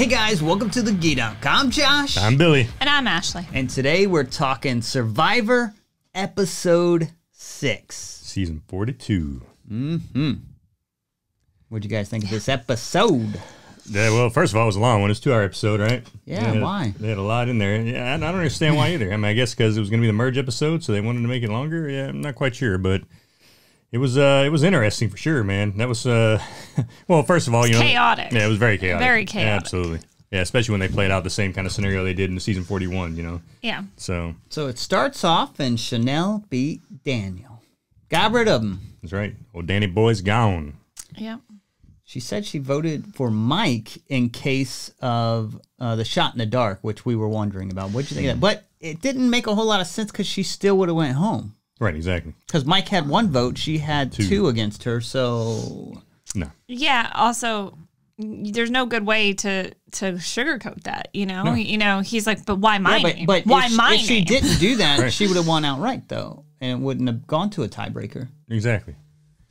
Hey guys, welcome to the Gedunk. I'm Josh. I'm Billy. And I'm Ashley. And today we're talking Survivor Episode 6. Season 42. What'd you guys think of this episode? Yeah, well, first of all, it was a long one. It's a 2-hour episode, right? Yeah, why? They had a lot in there. Yeah, I don't understand why either. I mean, I guess because it was going to be the merge episode, so they wanted to make it longer. Yeah, I'm not quite sure, but it was interesting for sure, man. That was well, first of all, chaotic. Yeah, it was very chaotic. Very chaotic. Yeah, absolutely. Yeah, especially when they played out the same kind of scenario they did in season 41. Yeah. So it starts off and Chanel beat Daniel. Got rid of him. That's right. Well, Danny Boy's gone. Yeah. She said she voted for Mike in case of the shot in the dark, which we were wondering about. What'd you think of that? But it didn't make a whole lot of sense because she still would have went home. Right, exactly. Because Mike had one vote, she had two against her, so... No. Yeah, also, there's no good way to sugarcoat that, No. He's like, but why my name? But why my if she didn't do that, Right. she would have won outright, though, and it wouldn't have gone to a tiebreaker. Exactly.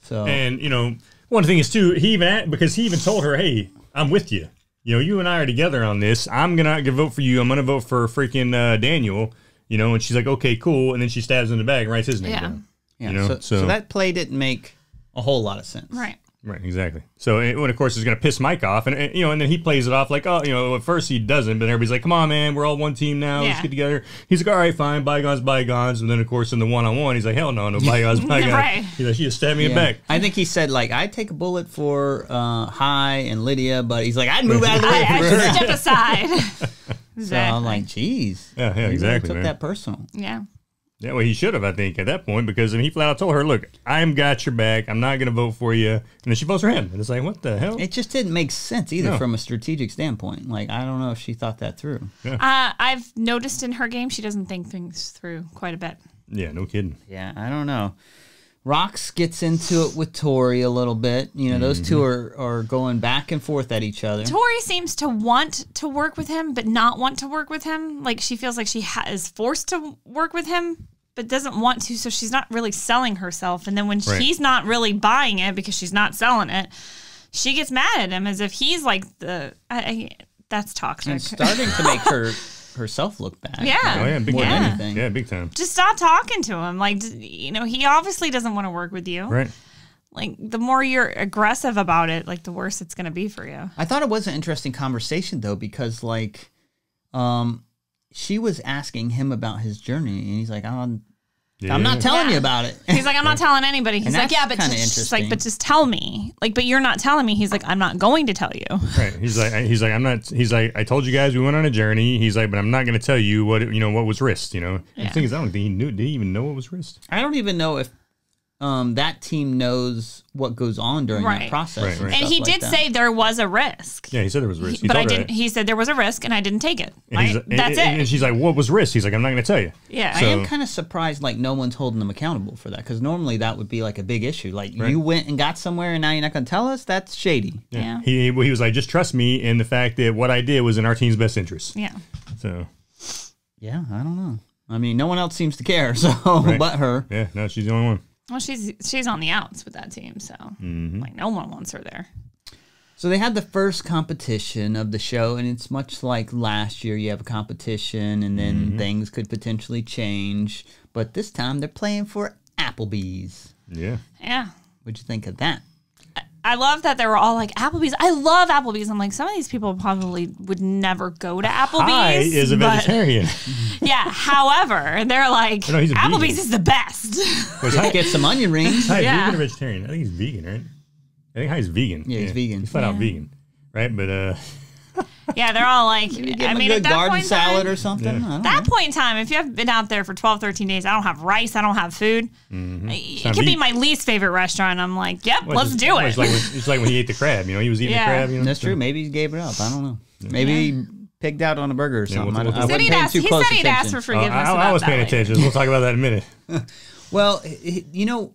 So... And, one thing is, too, he even told her, hey, I'm with you. You and I are together on this. I'm going to vote for you. I'm going to vote for freaking Daniel. And she's like, okay, cool. And then she stabs him in the back and writes his name down. Yeah, so that play didn't make a whole lot of sense. Right. Right, exactly. So, when of course, it's going to piss Mike off. And and then he plays it off like, oh, at first he doesn't. But everybody's like, come on, man, we're all one team now. Let's get together. He's like, all right, fine, bygones, bygones. And then, of course, in the one-on-one, he's like, hell no, bygones, bygones. Right. He's like, she just stabbed me in the back. I think he said, like, I'd take a bullet for Hai and Lydia, but he's like, I'd move out of the way for her. I step aside. Exactly. So I'm like, geez. Yeah, he exactly. Really took man. that personal. Yeah. Yeah, well, he should have, I think, at that point, because he flat out told her, look, I'm got your back. I'm not going to vote for you. And then she votes for him. And it's like, what the hell? It just didn't make sense either from a strategic standpoint. Like, I don't know if she thought that through. Yeah. I've noticed in her game, she doesn't think things through quite a bit. Yeah, no kidding. Yeah, I don't know. Rox gets into it with Tori a little bit. Those two are going back and forth at each other. Tori seems to want to work with him, but not want to work with him. Like, she feels like she is forced to work with him, but doesn't want to, so she's not really selling herself. And then when he's not really buying it because she's not selling it, she gets mad at him as if he's like that's toxic. And starting to make herself look bad. Yeah. Oh, yeah, big More than time. anything. Yeah, big time. Just stop talking to him. Like, he obviously doesn't want to work with you. Right. Like, the more you're aggressive about it, like, the worse it's going to be for you. I thought it was an interesting conversation, though, because, like, she was asking him about his journey, and he's like, I'm not telling you about it. He's like, I'm not telling anybody. He's like, yeah, but just tell me. Like, but you're not telling me. He's like, I'm not going to tell you. Right. He's like, I told you guys we went on a journey. He's like, but I'm not going to tell you what was risked. The thing is, I don't think he knew. Did he even know what was risked? I don't even know if that team knows what goes on during that process. Right. And he did say there was a risk. Yeah, he said there was a risk. But I didn't. He said there was a risk, and I didn't take it. That's it. And she's like, what was risk? He's like, I'm not going to tell you. Yeah. I am kind of surprised, like, no one's holding them accountable for that, because normally that would be, like, a big issue. Like, you went and got somewhere, and now you're not going to tell us? That's shady. Yeah. He was like, just trust me in the fact that what I did was in our team's best interest. Yeah. So. Yeah, I don't know. I mean, no one else seems to care, so but her. Yeah, no, she's the only one. Well, she's on the outs with that team, so like no one wants her there. So they had the first competition of the show, and it's much like last year. You have a competition, and then things could potentially change. But this time they're playing for Applebee's. Yeah. Yeah. What'd you think of that? I love that they were all like, Applebee's. I love Applebee's. I'm like, some of these people probably would never go to Applebee's. Hi is a vegetarian. Yeah. However, they're like, No, he's a vegan. Applebee's is the best. Get some onion rings. Hi, Yeah. vegan or vegetarian? I think he's vegan, right? I think Hi's vegan. Yeah, he's vegan. He's flat out vegan, right? But Yeah, they're all like, Maybe give I him mean, a at good that garden point in salad time, or something. Yeah. I don't that know. point in time, if you have been out there for 12, 13 days, I don't have rice, I don't have food. It could be my least favorite restaurant. I'm like, yep, let's do it. It's like when he ate the crab. He was eating the crab. That's true. Maybe he gave it up. I don't know. Maybe he pigged out on a burger or something. we'll- I wasn't He paying said too close he'd ask attention. for forgiveness. I was paying attention. We'll talk about that in a minute. Well,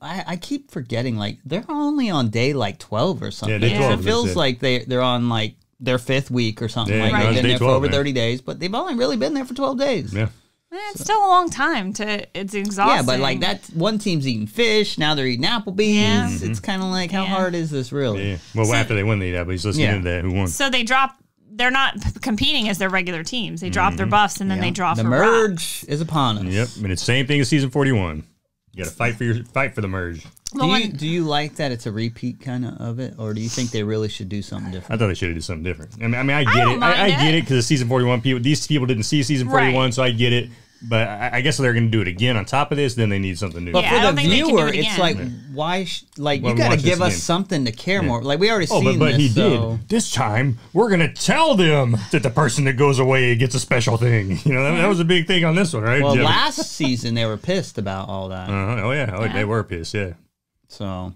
I keep forgetting, like, they're only on day, like, 12 or something. Yeah, day 12, It feels they said. like they're on, like, their 5th week or something. Yeah, Like, no, they've it's been day there 12, for over man. 30 days, but they've only really been there for 12 days. Yeah. It's still a long time it's exhausting. Yeah, but, like, that one team's eating fish, now they're eating Applebee's. Yeah. It's kind of like, how hard is this really? Yeah. Well, after they win the Applebee's, let's get into that. Who won? So they drop they're not competing as their regular teams. They drop their buffs and then they draw the for merge rocks. is upon us. Yep, and it's the same thing as season 41. You got to fight for the merge. Do you like that it's a repeat kind of it, or do you think they really should do something different? I thought they should have done something different. I mean, I get it. I get it because it's season 41. These people didn't see season 41, so I get it. But I guess they're going to do it again on top of this. Then they need something new. But for the viewer, it's like, why? You got to give us something to care more. Like we already seen but this. He did. This time, we're going to tell them that the person that goes away gets a special thing. You know, that was a big thing on this one, right? Well, last season they were pissed about all that. Oh yeah, they were pissed. Yeah. So.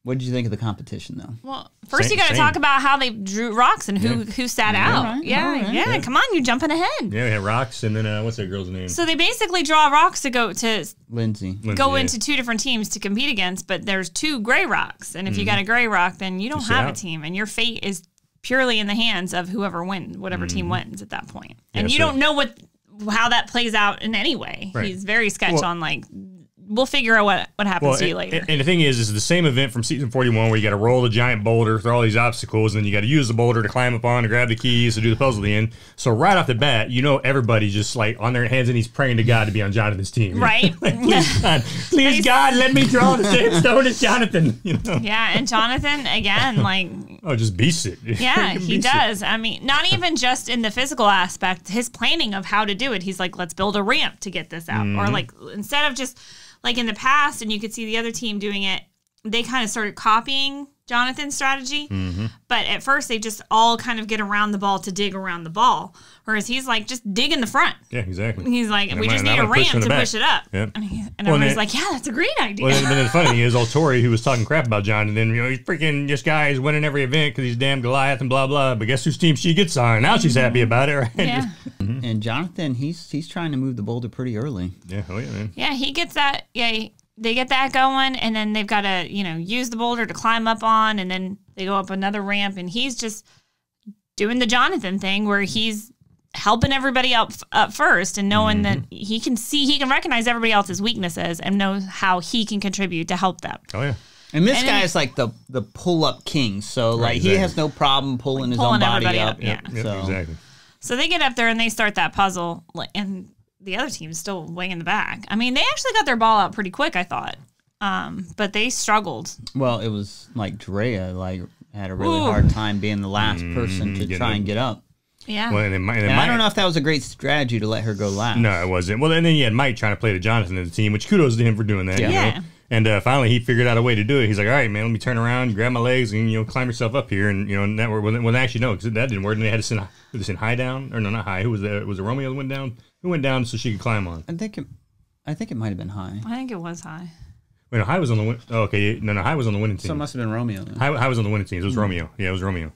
What did you think of the competition, though? Well, first you got to talk about how they drew rocks and who sat out. Right, yeah. Come on, you're jumping ahead. Yeah, we had rocks, and then what's that girl's name? So they basically draw rocks to go to Lindsay into two different teams to compete against, but there's 2 gray rocks, and if you got a gray rock, then you don't have a team, and your fate is purely in the hands of whoever wins, whatever team wins at that point, and you don't know how that plays out in any way. Right. He's very sketch on like. We'll figure out what happens to you later. And the thing is the same event from season 41 where you got to roll the giant boulder through all these obstacles, and then you got to use the boulder to climb up on to grab the keys to do the puzzle at the end. So right off the bat, everybody's just like on their hands and knees praying to God to be on Jonathan's team. Right. Like, please God, let me draw the same stone as Jonathan. Yeah, and Jonathan, again, like... Oh, just beast it. Yeah, he does. I mean, not even just in the physical aspect, his planning of how to do it. He's like, let's build a ramp to get this out. Or like, instead of just... Like in the past, and you could see the other team doing it, they kind of started copying Jonathan's strategy. But at first, they just all kind of get around the ball to dig around the ball. Whereas he's like, just dig in the front. Yeah, exactly. He's like, we just need a ramp to push it up. Yep. And everybody's like, yeah, that's a great idea. Well, then the funny thing is, old Tori, who was talking crap about Jonathan, he's freaking, this guy is winning every event because he's damn Goliath and blah, blah. But guess whose team she gets on? Now she's happy about it, right? Yeah. And Jonathan, he's trying to move the boulder pretty early. Yeah, man. Yeah, he gets that. Yeah, they get that going, and then they've got to, use the boulder to climb up on, and then they go up another ramp, and he's just doing the Jonathan thing where he's helping everybody up first and knowing that he can recognize everybody else's weaknesses and knows how he can contribute to help them. Oh, yeah. And this guy is like the pull-up king, so he has no problem pulling his own body up. Yeah, so. Exactly. So they get up there and they start that puzzle, and the other team's still way in the back. I mean, they actually got their ball out pretty quick, I thought, but they struggled. Well, it was like Drea had a really hard time being the last person to try and get up. Yeah. Well, and I don't know if that was a great strategy to let her go last. No, it wasn't. Well, and then you had Mike trying to play to Jonathan and the team, which kudos to him for doing that. Yeah. And finally, he figured out a way to do it. He's like, all right, man, let me turn around, grab my legs, and, climb yourself up here. And, and that worked. Well, actually, no, because that didn't work. And they had to send High down. Or no, not High. Who was there? Was it Romeo that went down? Who went down so she could climb on? I think it might have been High. I think it was High. Wait, no, High was on the win. Oh, okay. No, High was on the winning team. So it must have been Romeo. Then. High was on the winning team. It was Romeo. Yeah, it was Romeo.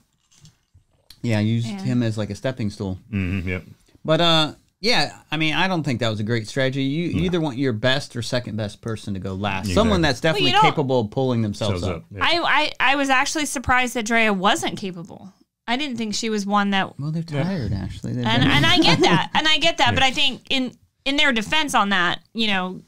Yeah, I used him as like a stepping stool. Yep. But, yeah, I mean, I don't think that was a great strategy. You either want your best or second best person to go last. Exactly. Someone that's definitely capable of pulling themselves up. Yeah. I was actually surprised that Drea wasn't capable. I didn't think she was one that... Well, they're tired, actually. And I get that. Yeah. But I think in their defense on that,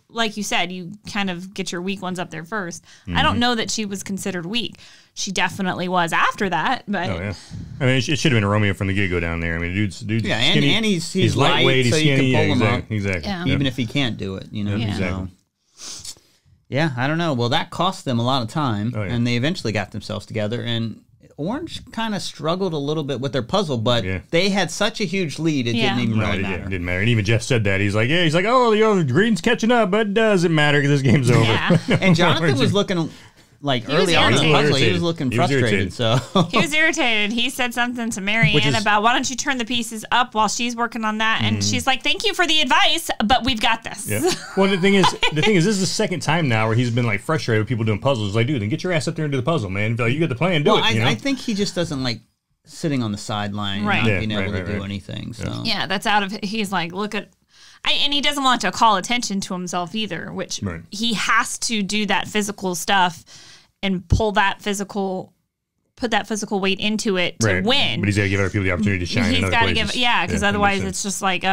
like you said, you kind of get your weak ones up there first. I don't know that she was considered weak. She definitely was after that, but... Oh, yeah. I mean, it should have been a Romeo from the get-go down there. I mean, dude's yeah, skinny. And he's lightweight, he's so skinny. You can pull him up. Exactly. Yeah. Even if he can't do it, Yeah, exactly. So. Yeah, I don't know. Well, that cost them a lot of time, and they eventually got themselves together, and... Orange kind of struggled a little bit with their puzzle, but they had such a huge lead, it didn't even really matter. It didn't matter. And even Jeff said that. He's like, oh, Green's catching up, but it doesn't matter because this game's over. Yeah. And Jonathan was looking like early on in the puzzle, he was looking frustrated. So he was irritated. He said something to Marianne about, why don't you turn the pieces up while she's working on that? And she's like, thank you for the advice, but we've got this. Yeah. Well, the thing is, this is the second time now where he's been like frustrated with people doing puzzles. Like, dude, then get your ass up there and do the puzzle, man. Like, you got the plan, do it. I think he just doesn't like sitting on the sideline and not being able to do anything. So yeah, that's out of. He's like, look at. And he doesn't want to call attention to himself either, which he has to do that physical stuff and put that physical weight into it to win. But he's got to give other people the opportunity to shine. He's got to give, because otherwise it's just like,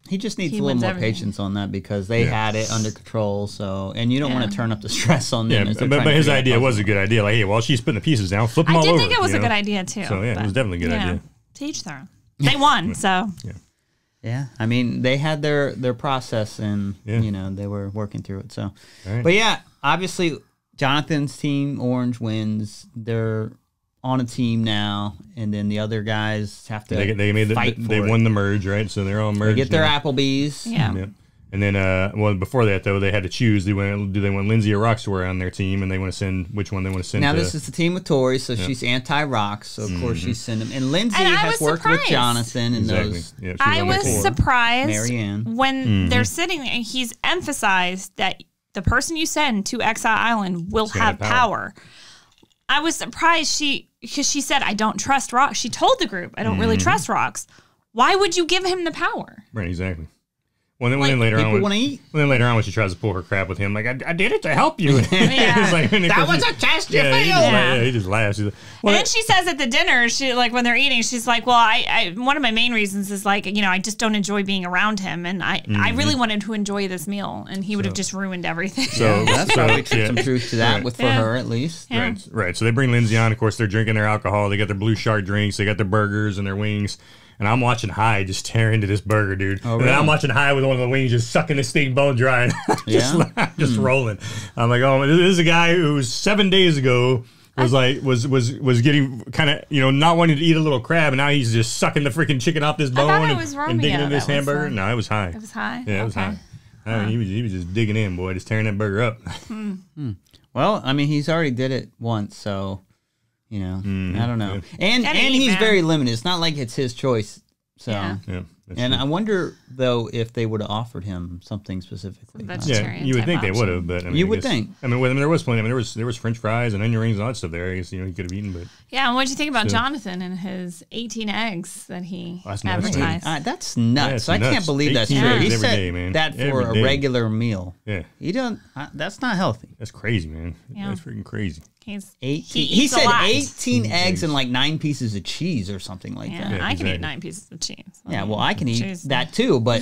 he just needs a little more patience on that because they had it under control. So, and you don't want to turn up the stress on them. Yeah, but his idea was a good idea. Like, hey, while she's putting the pieces down, flip them all over. I did think it was a good idea too. So yeah, it was definitely a good idea. To each their own. They won, so. Yeah, I mean, they had their process, and you know, they were working through it. So, but yeah, obviously, Jonathan's team, Orange, wins. They're on a team now, and then the other guys have to. They won the merge, right? So they're all merged. They get their Applebee's. Yeah. And then, well, before that though, they had to choose. Do they want Lindsay or Rockstar on their team, and they want to send which one they want to send. Now this is the team with Tori, so she's anti-Rox, so of course she's sending them. And Lindsay has worked with Jonathan and those. Yeah, I was surprised Marianne. when they're sitting there, and he's emphasized that the person you send to Exile Island will have power. I was surprised because she said, I don't trust Rox. She told the group, I don't really trust Rox. Why would you give him the power? Right, exactly. Well, then later on, when she tries to pull her crap with him, like I did it to help you. That was a test you failed. He just laughs. Like, and then she says at the dinner, she like when they're eating, she's like, "Well, I one of my main reasons is like, you know, I just don't enjoy being around him, and I really wanted to enjoy this meal, and he would have just ruined everything." So that's probably some truth to that for her at least. Yeah. Right. So they bring Lindsay on. Of course, they're drinking their alcohol. They got their Blue Shark drinks. They got their burgers and their wings. And I'm watching Hyde just tear into this burger, dude. Oh, really? And then I'm watching Hyde with one of the wings just sucking this thing bone dry. Just rolling. I'm like, oh, this is a guy who 7 days ago was getting kind of, you know, not wanting to eat a little crab, and now he's just sucking the freaking chicken off this bone and digging into this hamburger. No, it was Hyde. It was Hyde? Yeah, it was Hyde. He was just digging in, boy, just tearing that burger up. Well, I mean, he's already did it once, so... You know, I don't know. And he's very limited. It's not like it's his choice. So, and I wonder, though, if they would have offered him something specifically. You would think they would have, but I mean, you would think. I mean, there was plenty. I mean, there was French fries and onion rings and all that stuff there. I guess, you know, he could have eaten, but and what did you think about Jonathan and his 18 eggs that he advertised? That's nuts. I can't believe that's true. He said that for a regular meal. Yeah, you don't. That's not healthy. That's crazy, man. That's freaking crazy. He said 18 eggs and like 9 pieces of cheese or something like that. Yeah, I can eat 9 pieces of cheese. Well, I can eat that too, but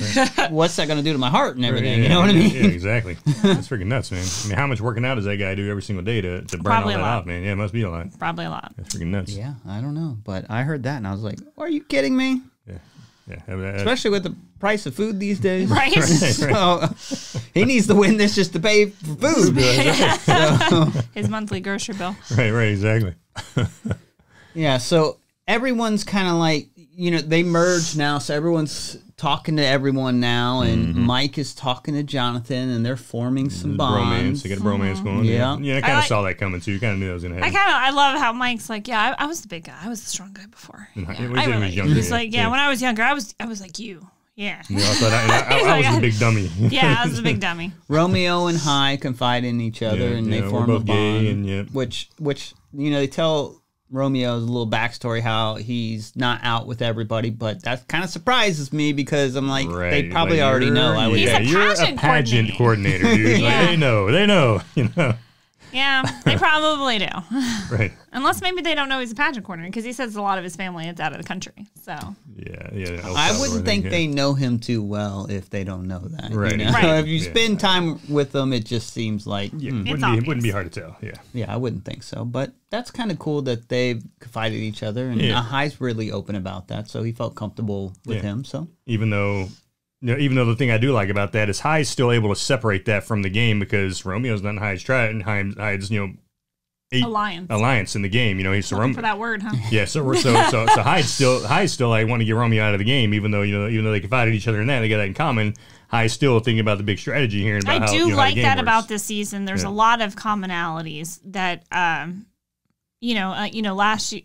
what's that going to do to my heart and everything? You know what I mean? Yeah, exactly. That's freaking nuts, man. I mean, how much working out does that guy do every single day to burn all that off, man? Yeah, it must be a lot. Probably a lot. That's freaking nuts. Yeah, I don't know, but I heard that and I was like, are you kidding me? Yeah, especially with the price of food these days. Right. So he needs to win this just to pay for food. His monthly grocery bill. Right, exactly. Yeah, so everyone's kind of like, you know, they merged now, so everyone's talking to everyone now, and Mike is talking to Jonathan, and they're forming some bonds. Bromance. They got a bromance going. Yeah, I kind of saw that coming too. You kind of knew that was going to happen. I love how Mike's like, I was the big guy. I was the strong guy before. He's like, when I was younger, I was like you. Yeah. I was the big dummy. Yeah, I was the big dummy. Romeo and Hai confide in each other, and they form a bond. Which you know, they tell Romeo's little backstory how he's not out with everybody, but that kind of surprises me because I'm like, they probably already know. I would. You're a pageant coordinator, dude. Like, they know, you know. Yeah, they probably do. Right. Unless maybe they don't know he's a pageant coordinator, because he says a lot of his family is out of the country. So. Yeah. I wouldn't think they know him too well if they don't know that. Right. You know? If you spend time with them, it just seems like wouldn't be hard to tell. Yeah. Yeah, I wouldn't think so. But that's kind of cool that they've confided in each other, and Hai's really open about that, so he felt comfortable with him. So even though the thing I do like about that is Hai's still able to separate that from the game, because Romeo's not Hai's tried, and Hai's alliance in the game. You know, he's looking for that word, huh? Yeah. So Hai's still like want to get Romeo out of the game, even though they confided each other in that, they got that in common. Hai's still thinking about the big strategy here. And about I do like that works. About this season. There's a lot of commonalities that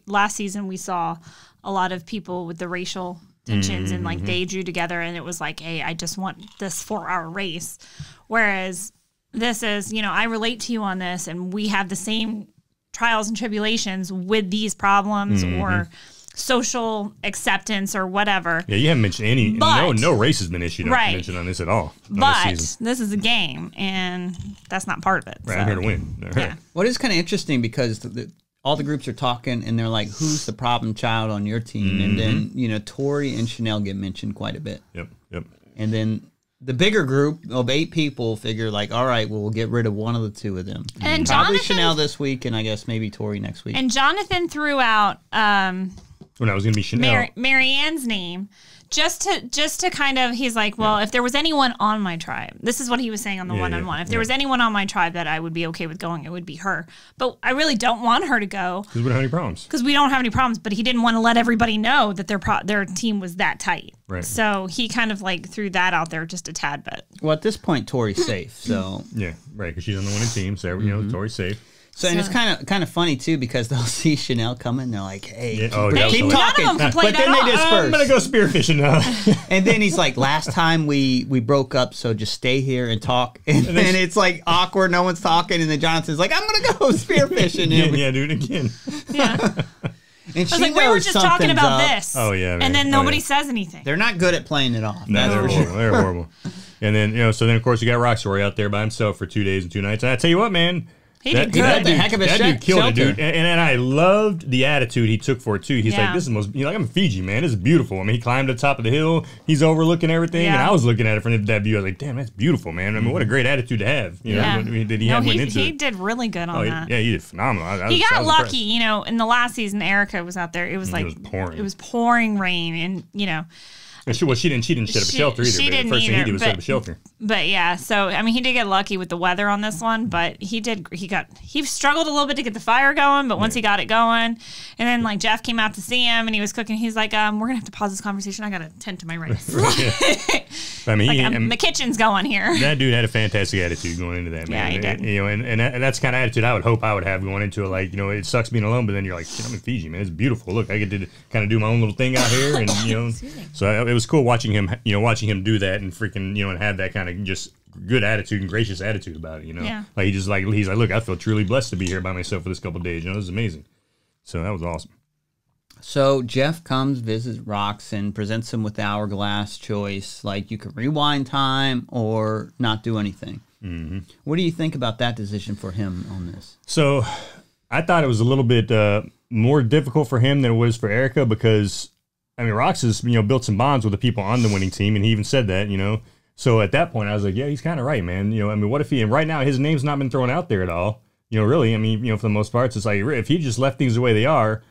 last season we saw a lot of people with the racial tensions and like they drew together, and it was like, hey, I just want this for our race. Whereas this is, I relate to you on this, and we have the same trials and tribulations with these problems or social acceptance or whatever. Yeah, you haven't mentioned any. No race has been mentioned on this at all. But this is a game, and that's not part of it. Right, I'm here to win. Yeah. Well, it's kind of interesting because all the groups are talking, and they're like, who's the problem child on your team? And then, Tori and Chanel get mentioned quite a bit. Yep. And then the bigger group of 8 people figure like, all right, well, we'll get rid of one of the 2 of them. And probably Chanel this week, and I guess maybe Tori next week. And Jonathan threw out When I was going to be Chanel. Marianne's name. Just to kind of, he's like, well, if there was anyone on my tribe, this is what he was saying on the one-on-one. If there was anyone on my tribe that I would be okay with going, it would be her. But I really don't want her to go. Because we don't have any problems. Because we don't have any problems. But he didn't want to let everybody know that their team was that tight. Right. So he kind of like threw that out there just a tad bit. Well, at this point, Tori's safe. So yeah, right. Because she's on the winning team. So, Tori's safe. So, and it's kind of funny too, because they'll see Chanel coming, and they're like, "Hey, keep talking." But then they disperse. I'm gonna go spearfishing now. And then he's like, "Last time we broke up, so just stay here and talk." And then it's like awkward, no one's talking, and then Jonathan's like, "I'm gonna go spearfishing." Yeah, dude, again. Yeah. And I was like, we were just talking about this. Oh yeah, man. And then nobody says anything. They're not good at playing it off. No, they're horrible. They're horrible. And then so then of course you got Roxroy out there by himself for 2 days and 2 nights. And I tell you what, man. He did good. That dude killed it, dude. And I loved the attitude he took for it, too. He's like, this is I'm in Fiji, man. This is beautiful. I mean, he climbed to the top of the hill. He's overlooking everything. And I was looking at it from that view. I was like, damn, that's beautiful, man. I mean, what a great attitude to have. You know, he did really good on that. Yeah, he did phenomenal. He got lucky. You know, in the last season, Erica was out there. It was like, it was pouring rain. And, you know. And she didn't set up a shelter either. She didn't First either, thing he did was set up a shelter. But yeah, so I mean, he did get lucky with the weather on this one, but he struggled a little bit to get the fire going, but once he got it going, and then like Jeff came out to see him and he was cooking. He's like, we're gonna have to pause this conversation. I gotta tend to my rice. I mean, the kitchen's going here. That dude had a fantastic attitude going into that, man. Yeah, he did. You know, and that's the kind of attitude I would hope I would have going into it. Like, you know, it sucks being alone, but then you're like, shit, I'm in Fiji, man. It's beautiful. Look, I get to kind of do my own little thing out here, and you know, so it was cool watching him do that and freaking, you know, and have that kind of just good attitude and gracious attitude about it, you know. Yeah. Like he's like, look, I feel truly blessed to be here by myself for this couple of days. You know, this is amazing. So that was awesome. So Jeff comes, visits Rox, and presents him with the hourglass choice. Like, you can rewind time or not do anything. Mm-hmm. What do you think about that decision for him on this? So I thought it was a little bit more difficult for him than it was for Erica, because I mean, Rox has, built some bonds with the people on the winning team, and he even said that, So at that point, I was like, yeah, he's kind of right, man. I mean, what if and right now his name's not been thrown out there at all. Really, I mean, for the most part, it's just like, if he just left things the way they are,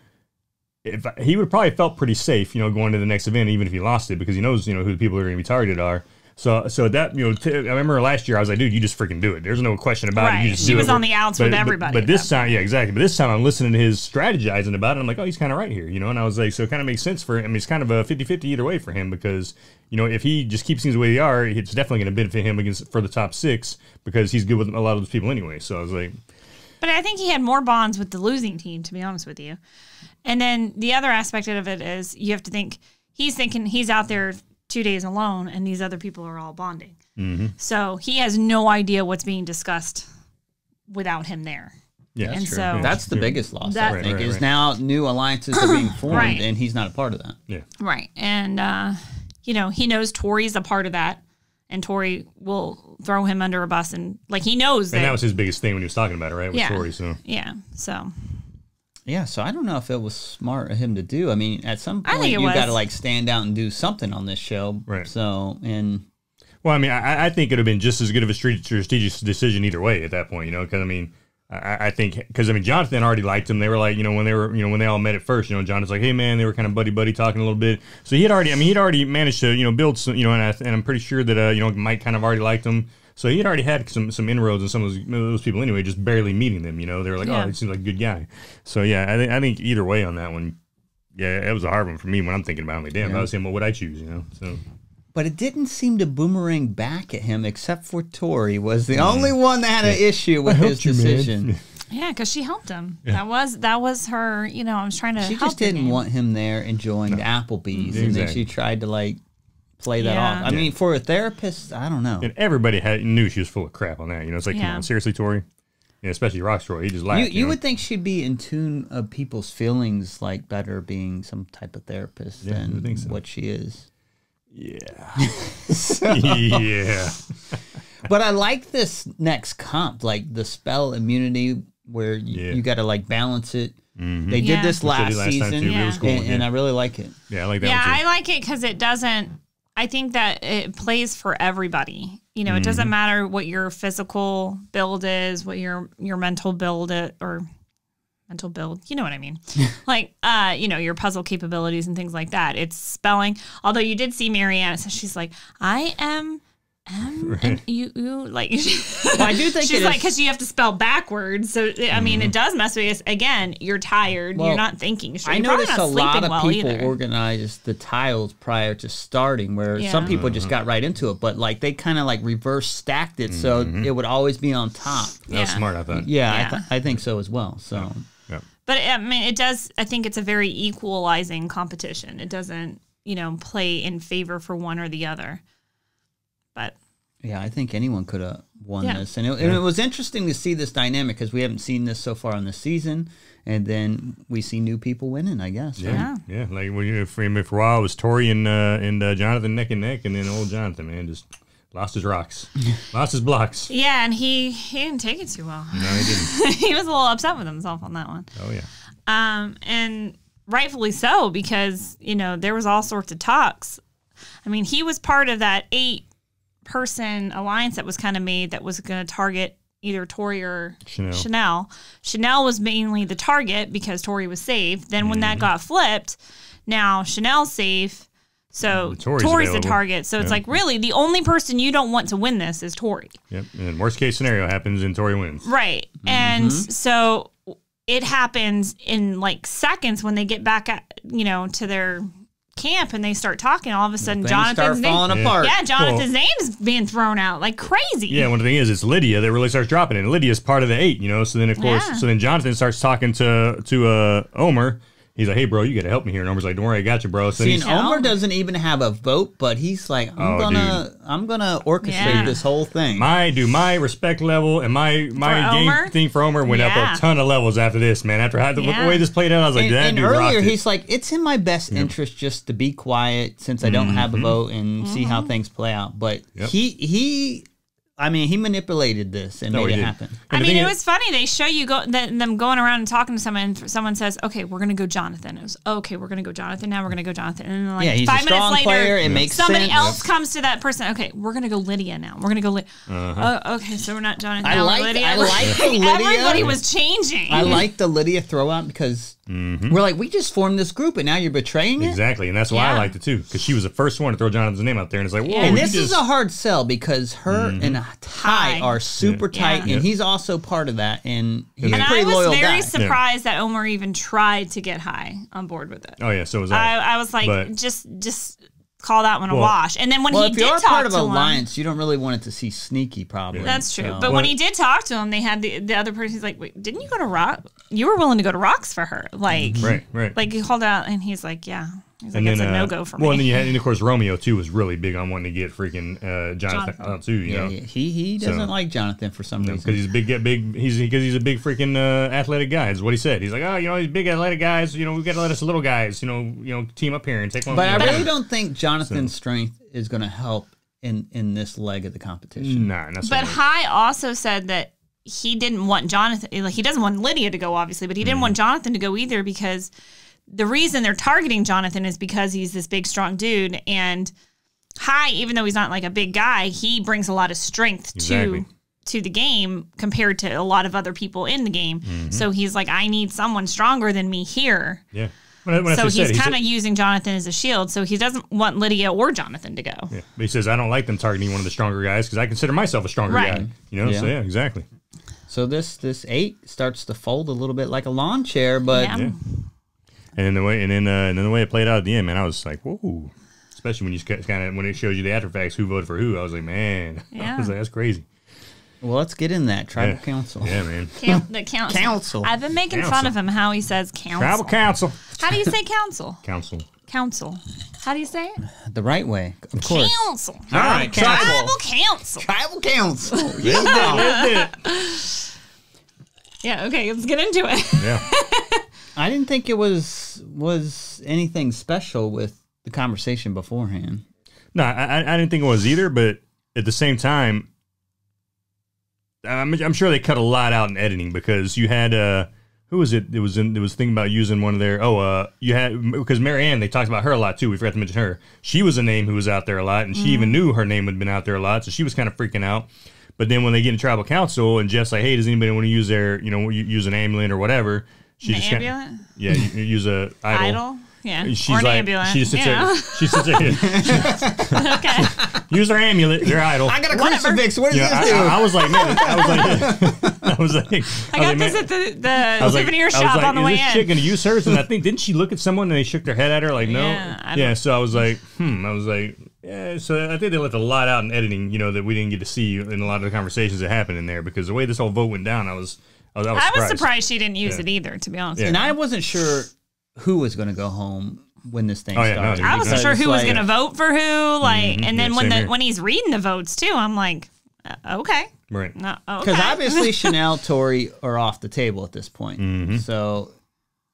he would have probably felt pretty safe, going to the next event, even if he lost it, because he knows, who the people who are going to be targeted are. So that, I remember last year I was like, dude, you just freaking do it. There's no question about it. You just do it. He was on the outs with everybody. But this time, yeah, exactly. But this time I'm listening to his strategizing about it. I'm like, oh, he's kind of right here, And I was like, so it kind of makes sense for him. I mean, it's kind of a 50-50 either way for him, because, if he just keeps things the way they are, it's definitely going to benefit him for the top 6, because he's good with a lot of those people anyway. So I was like. But I think he had more bonds with the losing team, to be honest with you. And then the other aspect of it is you have to think, he's thinking he's out there 2 days alone, and these other people are all bonding. Mm-hmm. So he has no idea what's being discussed without him there. Yeah, and true. so that's the biggest loss. I think is now new alliances are being formed, and he's not a part of that. Yeah, right. And he knows Tori's a part of that, and Tori will throw him under a bus, and he knows that. And that was his biggest thing when he was talking about it, right? With Tori, so so. Yeah, so I don't know if it was smart of him to do. I mean, at some point you got to stand out and do something on this show. Right. So, well, I mean, I think it would have been just as good of a strategic decision either way at that point, because I mean, I think because Jonathan already liked him. They were like, when they all met at first, Jonathan's like, hey man, they were kind of buddy talking a little bit. So he'd already managed to build some, and I'm pretty sure that Mike kind of already liked him. So he had already had some inroads in some of those people anyway, just barely meeting them. They were like, oh, he seems like a good guy. So yeah, I think either way on that one, yeah, it was a hard one for me when I'm thinking about it. Like, damn, if I was him, what would I choose? So. But it didn't seem to boomerang back at him, except for Tori was the only one that had an issue with his decision. Yeah, because she helped him. Yeah. That was her. I was trying to. She help just didn't want him there enjoying the Applebee's, and then she tried to play that off. I mean, for a therapist, I don't know. And everybody knew she was full of crap on that. It's like, come on, seriously, Tori? Especially Roxroy. He just laughed. You would think she'd be in tune of people's feelings better being some type of therapist than what she is. Yeah. Yeah. But I like this next comp, the spell immunity, where you got to balance it. Mm-hmm. They did this last season, it was cool. and I really like it. Yeah, I like that. Yeah, one too. I like it because it doesn't. I think that it plays for everybody. It doesn't matter what your physical build is, what your mental build or mental build, you know what I mean? Like, you know, your puzzle capabilities and things like that. It's spelling. Although you did see Marianne, so she's like, I am and you like. Well, I do think she's like, because you have to spell backwards. So I mean, it does mess with you. Again, you're tired. Well, you're not thinking straight. I noticed a lot of people organize the tiles prior to starting, where some people just got right into it, but like they kind of like reverse stacked it, so it would always be on top. That's smart, I thought. Yeah, I think so as well. So, but I mean, it does. I think it's a very equalizing competition. It doesn't, you know, play in favor for one or the other. But yeah, I think anyone could have won this. And it was interesting to see this dynamic because we haven't seen this so far in the season. And then we see new people winning, I guess. Yeah. Like for a while, it was Tori and Jonathan neck and neck. And then old Jonathan, man, just lost his rocks, lost his blocks. Yeah, and he didn't take it too well. No, he didn't. He was a little upset with himself on that one. Oh, yeah. And rightfully so, because, you know, there was all sorts of talks. I mean, he was part of that 8-person alliance that was kind of made that was going to target either Tori or Chanel. Chanel was mainly the target because Tori was safe. Then when that got flipped, now Chanel's safe, so Tori's the target. So it's like, really, the only person you don't want to win this is Tori. Yep. And worst case scenario happens and Tori wins. Right. And so it happens in like seconds when they get back at, you know, to their camp and they start talking. All of a sudden, Jonathan's name falling apart. Yeah, Jonathan's name is being thrown out like crazy. Yeah, one of the thing is it's Lydia that really starts dropping it. And Lydia's part of the 8, you know. So then of course, so then Jonathan starts talking to Omer. He's like, hey, bro, you got to help me here. And Omer's like, don't worry, I got you, bro. So see, Omer doesn't even have a vote, but he's like, I'm gonna orchestrate this whole thing. My respect level and my game thing for Omer went up a ton of levels after this, man. After the way this played out, I was like, that dude rocked it. And earlier, he's like, it's in my best interest just to be quiet since I don't have a vote and see how things play out. But he manipulated this and made it happen. I mean, it was funny. They show you them going around and talking to someone, and someone says, okay, we're going to go Jonathan. It was, okay, we're going to go Jonathan. Now we're going to go Jonathan. And then, like, he's 5 a strong minutes later, player. It makes somebody sense. else comes to that person. Okay, we're going to go Lydia now. We're going to go Lydia. Okay, so we're not Jonathan. I like the Lydia. Everybody was changing. I like the Lydia throwout because we're like, we just formed this group and now you're betraying it? Exactly, and that's why I liked it too, because she was the first one to throw Jonathan's name out there, and it's like, whoa. And this is a hard sell because her and Ty are super tight, and he's also part of that, and he's a pretty loyal guy. I was very surprised that Omer even tried to get High on board with it. Oh yeah, so was I. I was like, just call that one a wash. And then when he did talk to him, if you're part of alliance, you don't really want it to see sneaky, probably. That's true. But when he did talk to him, they had the other person. He's like, wait, didn't you go to Rock? You were willing to go to Rocks for her, like right. Like he called out, and he's like, yeah. He's like, it's a no-go for me. Well, and then you had, and of course, Romeo, too, was really big on wanting to get freaking Jonathan out, too, you know? He doesn't like Jonathan for some reason. Because he's he's a big freaking athletic guy, is what he said. He's like, oh, you know, these big athletic guys, you know, we've got to let us little guys, you know, team up here and take one. But I really don't think Jonathan's strength is going to help in this leg of the competition. Nah, not so But much. High also said that he didn't want Jonathan, like, he doesn't want Lydia to go, obviously, but he didn't want Jonathan to go either because the reason they're targeting Jonathan is because he's this big, strong dude. And High, even though he's not like a big guy, he brings a lot of strength to the game compared to a lot of other people in the game. So he's like, I need someone stronger than me here. Yeah. So he's kind of using Jonathan as a shield. So he doesn't want Lydia or Jonathan to go. Yeah. But he says, I don't like them targeting one of the stronger guys because I consider myself a stronger guy. You know, so yeah, exactly. So this 8 starts to fold a little bit like a lawn chair, but... Yeah. And then the way it played out at the end, man, I was like, whoa! Especially when you kind of when it shows you the after facts, who voted for who. I was like, man, I was like, that's crazy. Well, let's get in that tribal council. Yeah, man. The council. I've been making fun of him how he says council. Tribal council. How do you say council? Council. How do you say it? The right way, of course. Council. All right, tribal council. Tribal council. Yeah. Yeah. Okay, let's get into it. Yeah. I didn't think it was anything special with the conversation beforehand. No, I didn't think it was either. But at the same time, I'm sure they cut a lot out in editing because you had who was it? It was thinking about using one of their you had because Marianne, they talked about her a lot too. We forgot to mention her. She was a name who was out there a lot, and she even knew her name had been out there a lot, so she was kind of freaking out. But then when they get in tribal council and Jeff's like, hey, does anybody want to use their use an amulet or whatever? She just ambulance? Yeah, you use a idol. Yeah. She's or an like, ambulance. she just sits there. She sits there. Okay. Use their amulet, their idol. I got a crucifix. What does this do? I was like, man, I was like, I got this at the souvenir shop on the way in. Is this chick gonna use hers? And I think, didn't she look at someone and they shook their head at her like, no? Yeah. So I was like, yeah. So I think they left a lot out in editing, that we didn't get to see in a lot of the conversations that happened in there, because the way this whole vote went down, I was surprised she didn't use it either, to be honest. And I wasn't sure who was going to go home when this thing started. I wasn't sure who was going to vote for who. And then when he's reading the votes too, I'm like, okay, right? No, okay. Because obviously Chanel, Tori are off the table at this point. So,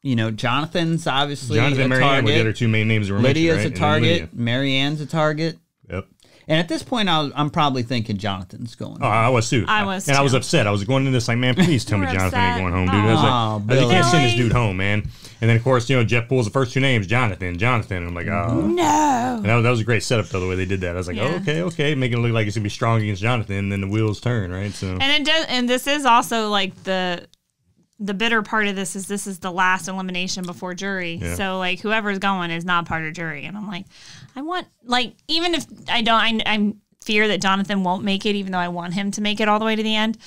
Jonathan's obviously Jonathan, a Marianne target. were the other two main names that were mentioned, Lydia's right? a target. Marianne's a target. Yep. And at this point, I'm probably thinking Jonathan's going home. Oh, I was too. I was, and I was upset. I was going into this like, man, please tell me Jonathan ain't going home, dude. I was like, you can't send this dude home, man. And then of course, Jeff pulls the first two names, Jonathan. And I'm like, oh no. And that was a great setup though, the way they did that. I was like, okay, making it look like it's gonna be strong against Jonathan, and then the wheels turn, right? So and it does, and this is also like the bitter part of this is the last elimination before jury. Yeah. So like whoever's going is not part of jury, and I'm like, I want, like, even if I fear that Jonathan won't make it, even though I want him to make it all the way to the end,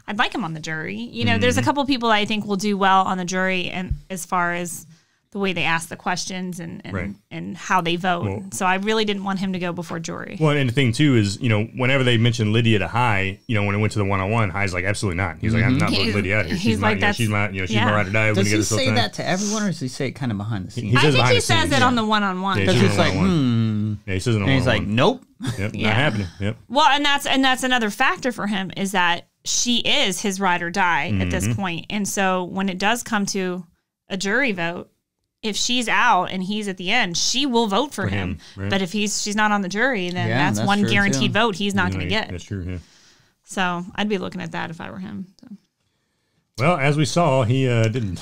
I'd like him on the jury. There's a couple people that I think will do well on the jury, and as far as the way they ask the questions and how they vote. Well, so I really didn't want him to go before jury. Well, and the thing too is, whenever they mentioned Lydia to Hai, when it went to the one-on-one, Hai's like, absolutely not. He's like, I'm not voting Lydia out here. She's my ride or die. Does he say that to everyone, or does he say it kind of behind the scenes? I think he says it on the one-on-one. Because he's like, Yeah, he says it on the one-on-one. And he's like, nope. Yep, not happening. Yep. Well, and that's another factor for him, is that she is his ride or die at this point. And so when it does come to a jury vote, if she's out and he's at the end, she will vote for him. Right. But if she's not on the jury, then that's one guaranteed vote he's not going to get. That's true, yeah. So I'd be looking at that if I were him. So. Well, as we saw, he didn't.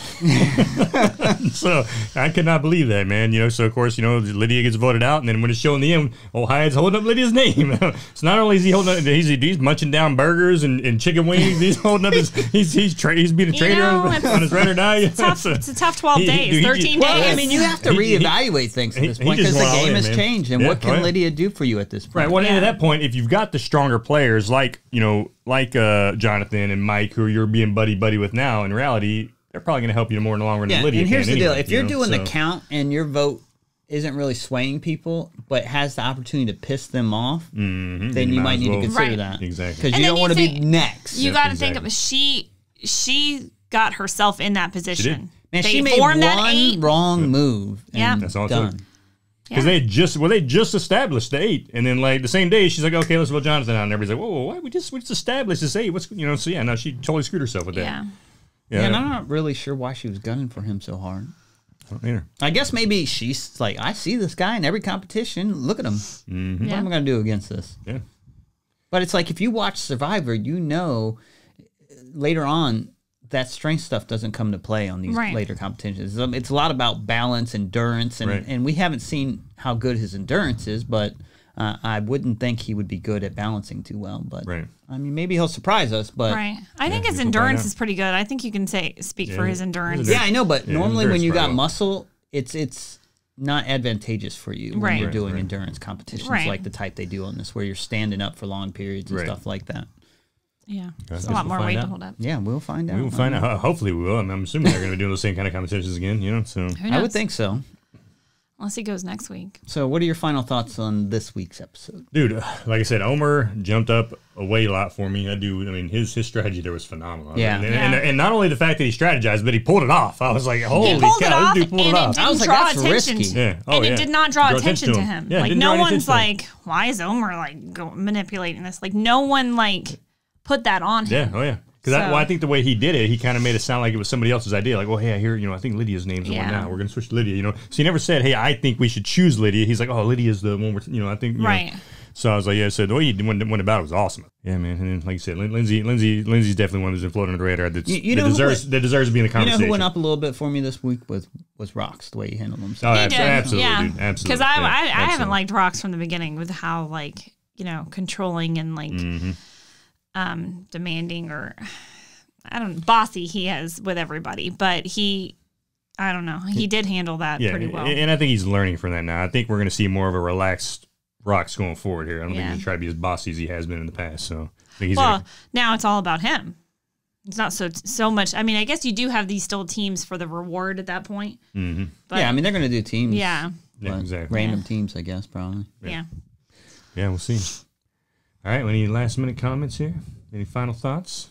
So I could not believe that, man. So of course, Lydia gets voted out, and then when it's showing the end, Hyde's holding up Lydia's name. So not only is he holding up, he's munching down burgers and chicken wings. He's holding up he's being a traitor on his ride or die. It's a tough 12 days, 13 days. Well, I mean, you have to reevaluate things at this point, because the game has changed, and what can Lydia do for you at this point? Right. Well, and at that point, if you've got the stronger players like Jonathan and Mike, who you're being buddy with now, in reality, they're probably going to help you more in the long run than Lydia. And here's the deal: anyway, if you're doing the count and your vote isn't really swaying people, but has the opportunity to piss them off, then you might need to consider that. Exactly. Because you don't want to be next. You got to think of she got herself in that position. Man, she made one wrong move. Yeah, that's all done. Because they just established the 8, and then like the same day she's like, okay, let's vote Jonathan out, and everybody's like, whoa, why we just established this 8? What's So no, she totally screwed herself with that. Yeah, and I'm not really sure why she was gunning for him so hard. I don't either. I guess maybe she's like, I see this guy in every competition. Look at him. What am I going to do against this? Yeah. But it's like, if you watch Survivor, later on, that strength stuff doesn't come to play on these later competitions. It's a lot about balance, endurance, and we haven't seen how good his endurance is, but I wouldn't think he would be good at balancing too well. But I mean, maybe he'll surprise us. But I think his endurance is pretty good. I think you can speak for his endurance. Yeah, I know, but normally when you got muscle, it's not advantageous for you when you're doing endurance competitions like the type they do on this, where you're standing up for long periods and stuff like that. Yeah, there's a lot more weight to hold up. Yeah, we'll find out. We will find out. Hopefully we will. I'm assuming they're going to be doing the same kind of competitions again, So I would think so. Unless he goes next week. So what are your final thoughts on this week's episode? Dude, like I said, Omer jumped up a way a lot for me. I mean, his strategy there was phenomenal. Yeah. And not only the fact that he strategized, but he pulled it off. I was like, holy cow, this dude pulled it off. I was like, that's risky. Yeah. And it did not draw attention to him. Yeah, like, no one's like, why is Omer manipulating this? Like, no one put that on him. Yeah, oh yeah. Because I think the way he did it, he kind of made it sound like it was somebody else's idea. Like, well, hey, I hear, I think Lydia's name's the one now. We're going to switch to Lydia, So he never said, hey, I think we should choose Lydia. He's like, oh, Lydia's the one I think, Right. So I was like, yeah, so the way he went about it was awesome. Yeah, man. And then, like you said, Lindsay's definitely one who's been floating under the radar that deserves to be in the conversation. You know who went up a little bit for me this week was Rox, the way he handled himself. Oh, absolutely, dude. Absolutely. Because I haven't liked Rox from the beginning with how, controlling and, demanding or... I don't know, bossy he is with everybody, but I don't know. He did handle that pretty well. And I think he's learning from that now. I think we're going to see more of a relaxed Rox going forward here. I don't think he's going to try to be as bossy as he has been in the past. So I think he's now it's all about him. It's not so much. I mean, I guess you do have these still teams for the reward at that point. Mm-hmm. But, yeah, I mean, they're going to do teams. Yeah. Yeah, exactly. Random teams, I guess, probably. Yeah. Yeah, we'll see. All right, any last-minute comments here? Any final thoughts?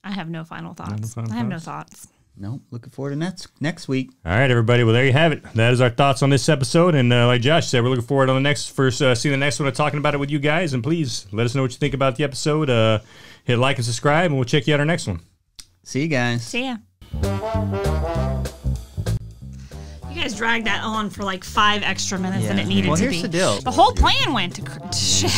I have no final thoughts. I have no thoughts. Nope. Looking forward to next week. All right, everybody. Well, there you have it. That is our thoughts on this episode. And like Josh said, we're looking forward on the seeing the next one and talking about it with you guys. And please let us know what you think about the episode. Hit like and subscribe, and we'll check you out our next one. See you guys. See ya. You guys dragged that on for like 5 extra minutes than it needed to be. Well, here's the deal. The whole plan went to shit,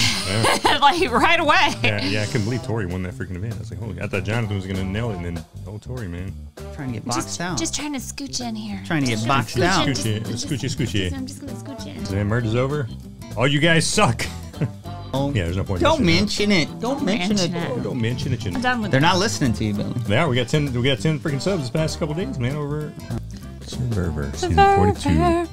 like right away. Yeah, I couldn't believe Tori won that freaking event. I was like, holy, I thought Jonathan was going to nail it, and then, Tori, man. Trying to get boxed out. Just trying to scooch in here. Trying to get boxed out. Scoochie. I'm just going to scooch in. The merge is over. All you guys suck. Yeah, there's no point. Don't mention it. Don't mention it. Oh, don't mention it. I'm done with They're not listening to you, Billy. Yeah, we got 10 freaking subs this past couple days, man, over Survivor season 42.